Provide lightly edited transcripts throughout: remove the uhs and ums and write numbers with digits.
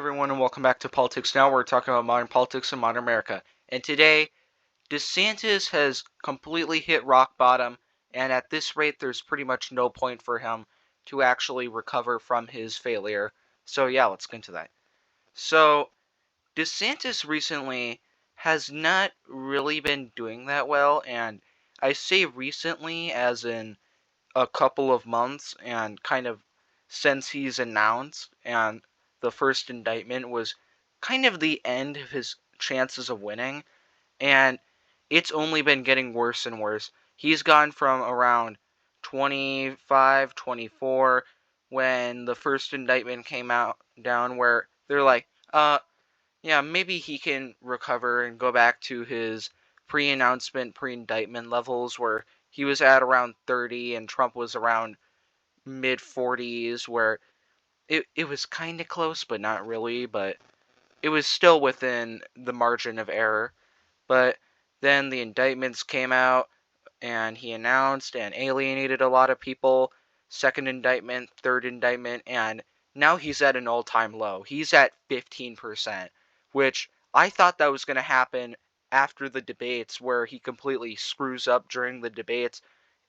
everyone, and welcome back to Politics Now. We're talking about modern politics and modern America. And today, DeSantis has completely hit rock bottom, and at this rate, there's pretty much no point for him to actually recover from his failure. So yeah, let's get into that. So, DeSantis recently has not really been doing that well, and I say recently as in a couple of months, and kind of since he's announced, and the first indictment was kind of the end of his chances of winning, and it's only been getting worse and worse. He's gone from around 25, 24 when the first indictment came out down, where they're like, yeah, maybe he can recover and go back to his pre-announcement, pre-indictment levels where he was at around 30 and Trump was around mid 40s, where it was kind of close, but not really, but it was still within the margin of error. But then the indictments came out and he announced and alienated a lot of people. Second indictment, third indictment, and now he's at an all-time low. He's at 15%, which I thought that was going to happen after the debates, where he completely screws up during the debates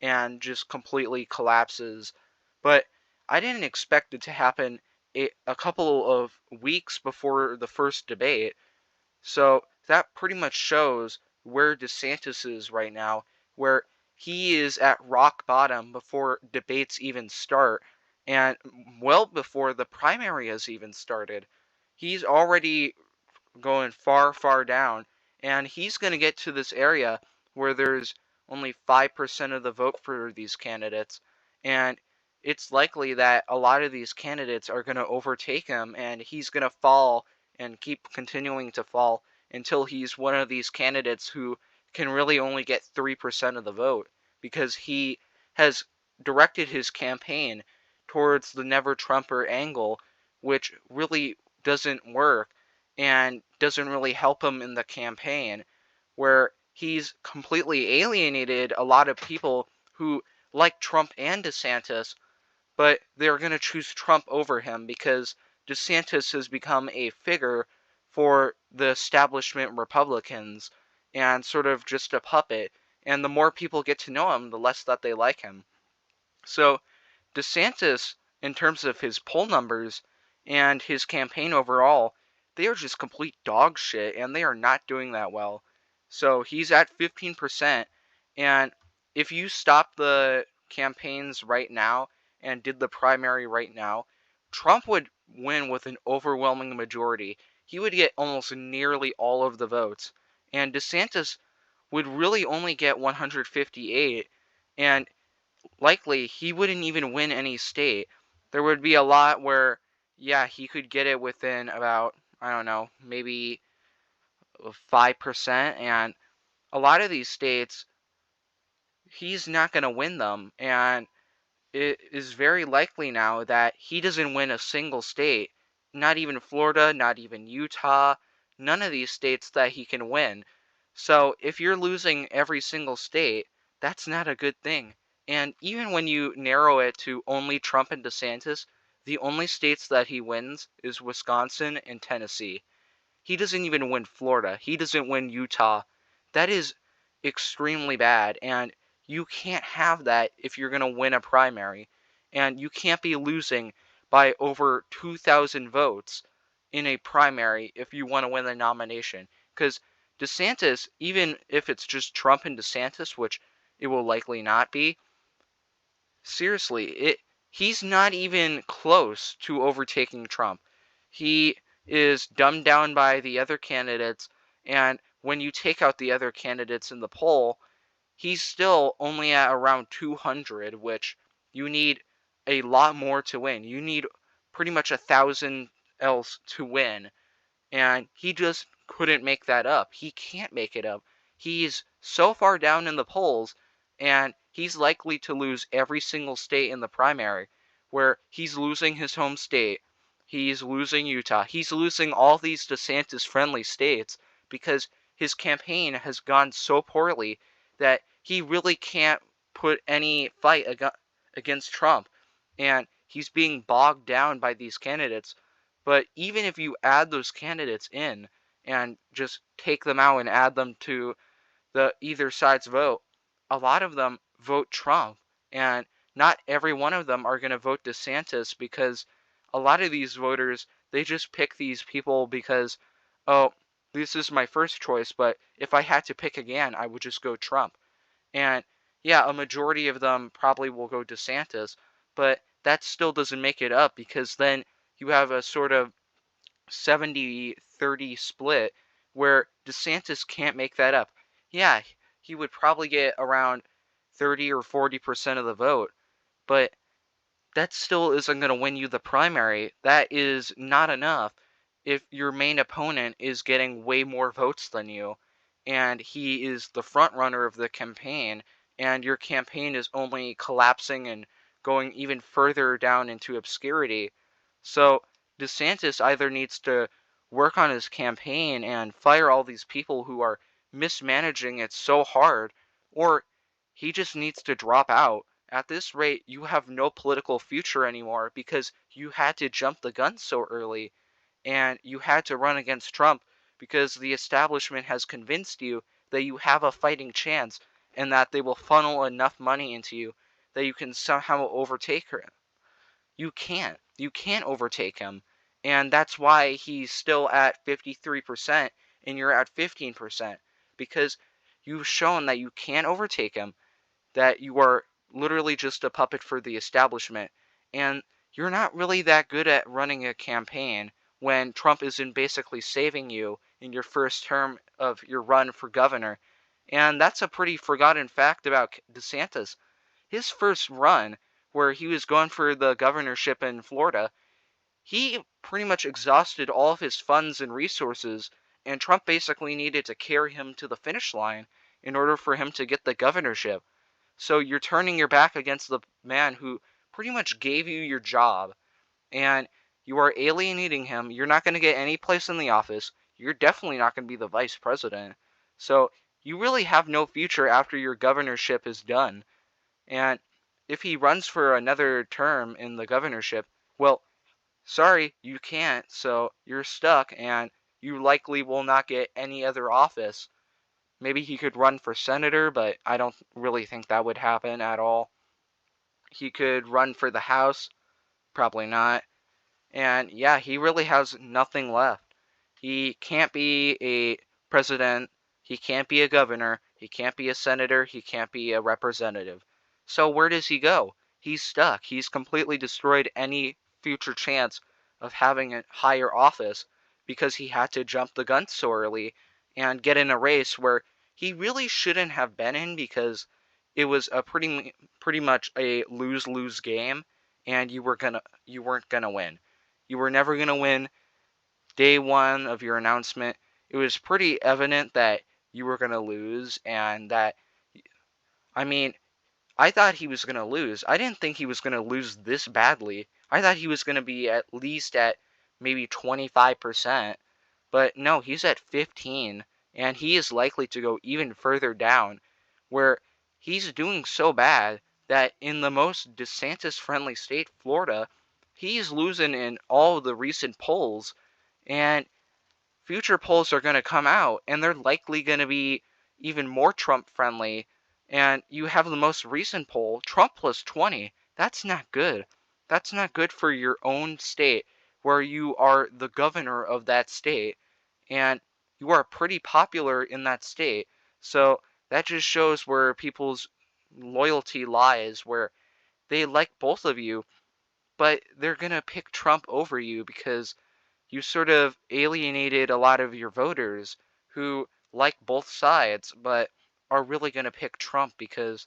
and just completely collapses. But I didn't expect it to happen a couple of weeks before the first debate. So that pretty much shows where DeSantis is right now, where he is at rock bottom before debates even start, and well before the primary has even started. He's already going far, far down, and he's going to get to this area where there's only 5% of the vote for these candidates, and it's likely that a lot of these candidates are going to overtake him, and he's going to fall and keep continuing to fall until he's one of these candidates who can really only get 3% of the vote, because he has directed his campaign towards the never Trumper angle, which really doesn't work and doesn't really help him in the campaign, where he's completely alienated a lot of people who like Trump and DeSantis, but they're going to choose Trump over him because DeSantis has become a figure for the establishment Republicans and sort of just a puppet. And the more people get to know him, the less that they like him. So DeSantis, in terms of his poll numbers and his campaign overall, they are just complete dog shit, and they are not doing that well. So he's at 15%, and if you stop the campaigns right now and did the primary right now, Trump would win with an overwhelming majority. He would get almost nearly all of the votes, and DeSantis would really only get 158, and likely he wouldn't even win any state. There would be a lot where, yeah, he could get it within about, I don't know, maybe 5%, and a lot of these states, he's not going to win them, and it is very likely now that he doesn't win a single state, not even Florida, not even Utah, none of these states that he can win. So if you're losing every single state, that's not a good thing. And even when you narrow it to only Trump and DeSantis, the only states that he wins is Wisconsin and Tennessee. He doesn't even win Florida. He doesn't win Utah. That is extremely bad, and you can't have that if you're going to win a primary. And you can't be losing by over 2,000 votes in a primary if you want to win the nomination. Because DeSantis, even if it's just Trump and DeSantis, which it will likely not be, seriously, he's not even close to overtaking Trump. He is dumbed down by the other candidates, and when you take out the other candidates in the poll, he's still only at around 200, which you need a lot more to win. You need pretty much 1,000 else to win, and he just couldn't make that up. He can't make it up. He's so far down in the polls, and he's likely to lose every single state in the primary, where he's losing his home state. He's losing Utah. He's losing all these DeSantis-friendly states because his campaign has gone so poorly that he really can't put any fight against Trump. And he's being bogged down by these candidates But even if you add those candidates in and just take them out and add them to the either side's vote, a lot of them vote Trump, and not every one of them are going to vote DeSantis, because a lot of these voters, they just pick these people because, oh, this is my first choice, but if I had to pick again, I would just go Trump. And yeah, a majority of them probably will go DeSantis, but that still doesn't make it up, because then you have a sort of 70-30 split where DeSantis can't make that up. Yeah, he would probably get around 30 or 40% of the vote, but that still isn't going to win you the primary. That is not enough if your main opponent is getting way more votes than you, and he is the front runner of the campaign, and your campaign is only collapsing and going even further down into obscurity. So DeSantis either needs to work on his campaign and fire all these people who are mismanaging it so hard, or he just needs to drop out. At this rate, you have no political future anymore, because you had to jump the gun so early, and you had to run against Trump because the establishment has convinced you that you have a fighting chance and that they will funnel enough money into you that you can somehow overtake her. You can't. You can't overtake him. And that's why he's still at 53% and you're at 15%, because you've shown that you can't overtake him, that you are literally just a puppet for the establishment, and you're not really that good at running a campaign when Trump isn't basically saving you in your first term of your run for governor. And that's a pretty forgotten fact about DeSantis. His first run, where he was going for the governorship in Florida, he pretty much exhausted all of his funds and resources, and Trump basically needed to carry him to the finish line in order for him to get the governorship. So you're turning your back against the man who pretty much gave you your job, and you are alienating him. You're not going to get any place in the office. You're definitely not going to be the vice president. So you really have no future after your governorship is done. And if he runs for another term in the governorship, well, sorry, you can't. So you're stuck, and you likely will not get any other office. Maybe he could run for senator, but I don't really think that would happen at all. He could run for the House, probably not. And yeah, he really has nothing left. He can't be a president, he can't be a governor, he can't be a senator, he can't be a representative. So where does he go? He's stuck. He's completely destroyed any future chance of having a higher office because he had to jump the gun so early and get in a race where he really shouldn't have been in, because it was a pretty much a lose-lose game, and you weren't gonna win. You were never going to win. Day one of your announcement, it was pretty evident that you were going to lose, and that, I mean, I thought he was going to lose. I didn't think he was going to lose this badly. I thought he was going to be at least at maybe 25%, but no, he's at 15, and he is likely to go even further down, where he's doing so bad that in the most DeSantis-friendly state, Florida, he's losing in all the recent polls, and future polls are going to come out, and they're likely going to be even more Trump friendly. And you have the most recent poll, Trump plus 20. That's not good. That's not good for your own state, where you are the governor of that state, and you are pretty popular in that state. So that just shows where people's loyalty lies, where they like both of you, but they're going to pick Trump over you because you sort of alienated a lot of your voters who like both sides, but are really going to pick Trump because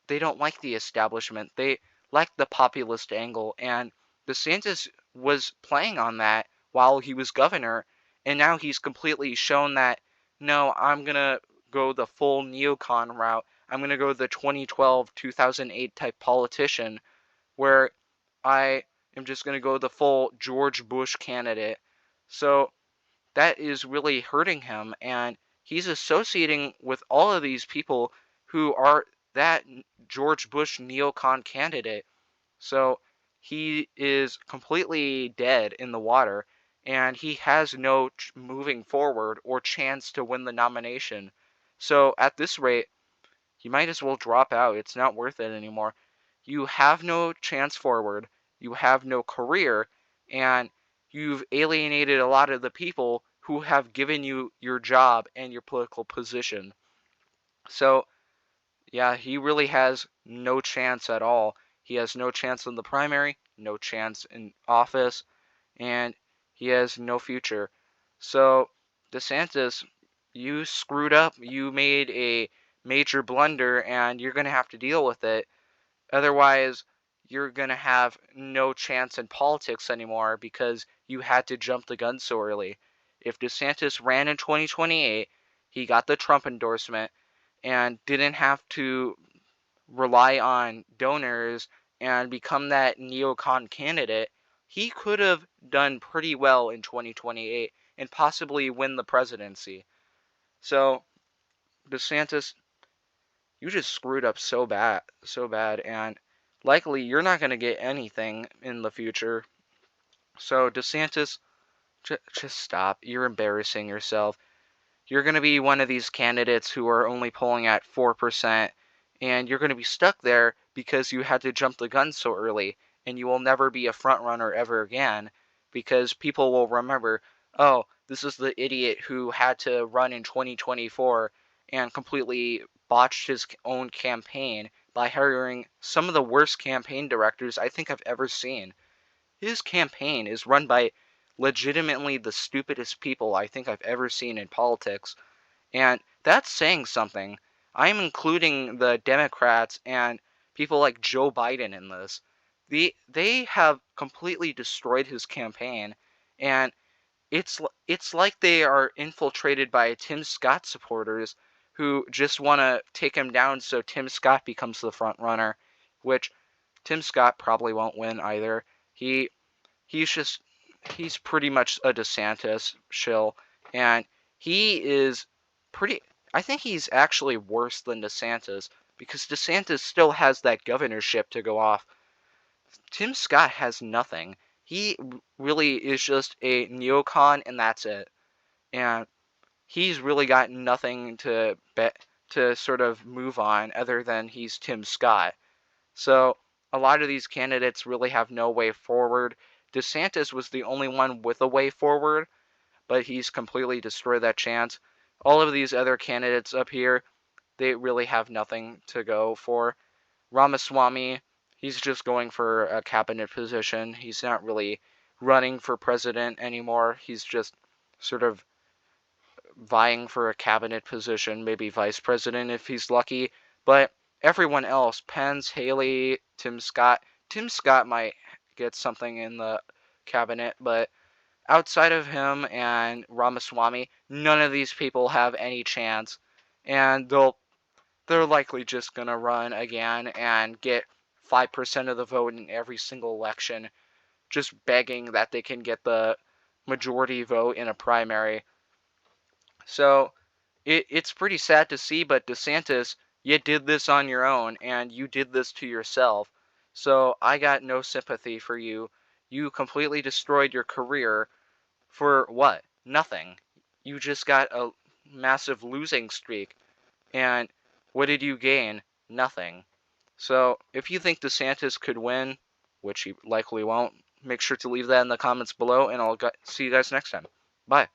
they don't like the establishment. They like the populist angle, and DeSantis was playing on that while he was governor, and now he's completely shown that, no, I'm going to go the full neocon route. I'm going to go the 2012, 2008 type politician, where I am just going to go the full George Bush candidate. So that is really hurting him, and he's associating with all of these people who are that George Bush neocon candidate. So he is completely dead in the water, and he has no moving forward or chance to win the nomination. So at this rate, you might as well drop out. It's not worth it anymore. You have no chance forward, you have no career, and you've alienated a lot of the people who have given you your job and your political position. So, yeah, he really has no chance at all. He has no chance in the primary, no chance in office, and he has no future. So, DeSantis, you screwed up. You made a major blunder, and you're going to have to deal with it. Otherwise, you're going to have no chance in politics anymore because you had to jump the gun so early. If DeSantis ran in 2028, he got the Trump endorsement and didn't have to rely on donors and become that neocon candidate, he could have done pretty well in 2028 and possibly win the presidency. So, DeSantis, you just screwed up so bad, and likely you're not going to get anything in the future. So, DeSantis, just stop. You're embarrassing yourself. You're going to be one of these candidates who are only polling at 4%, and you're going to be stuck there because you had to jump the gun so early, and you will never be a front runner ever again because people will remember, oh, this is the idiot who had to run in 2024 and completely botched his own campaign by hiring some of the worst campaign directors I think I've ever seen. His campaign is run by legitimately the stupidest people I think I've ever seen in politics, and that's saying something. I'm including the Democrats and people like Joe Biden in this. They have completely destroyed his campaign, and it's like they are infiltrated by Tim Scott supporters who just want to take him down so Tim Scott becomes the front runner, which Tim Scott probably won't win either. He he's just he's pretty much a DeSantis shill, and he is pretty. I think he's actually worse than DeSantis because DeSantis still has that governorship to go off. Tim Scott has nothing. He really is just a neocon, and that's it. And he's really got nothing to bet to sort of move on other than he's Tim Scott. So a lot of these candidates really have no way forward. DeSantis was the only one with a way forward, but he's completely destroyed that chance. All of these other candidates up here, they really have nothing to go for. Ramaswamy, he's just going for a cabinet position. He's not really running for president anymore. He's just sort of vying for a cabinet position, maybe vice president if he's lucky. But everyone else, Pence, Haley, Tim Scott might get something in the cabinet, but outside of him and Ramaswamy, none of these people have any chance, and they're likely just gonna run again and get 5% of the vote in every single election, just begging that they can get the majority vote in a primary. So it's pretty sad to see, but DeSantis, you did this on your own, and you did this to yourself. So I got no sympathy for you. You completely destroyed your career for what? Nothing. You just got a massive losing streak. And what did you gain? Nothing. So if you think DeSantis could win, which he likely won't, make sure to leave that in the comments below, and I'll see you guys next time. Bye.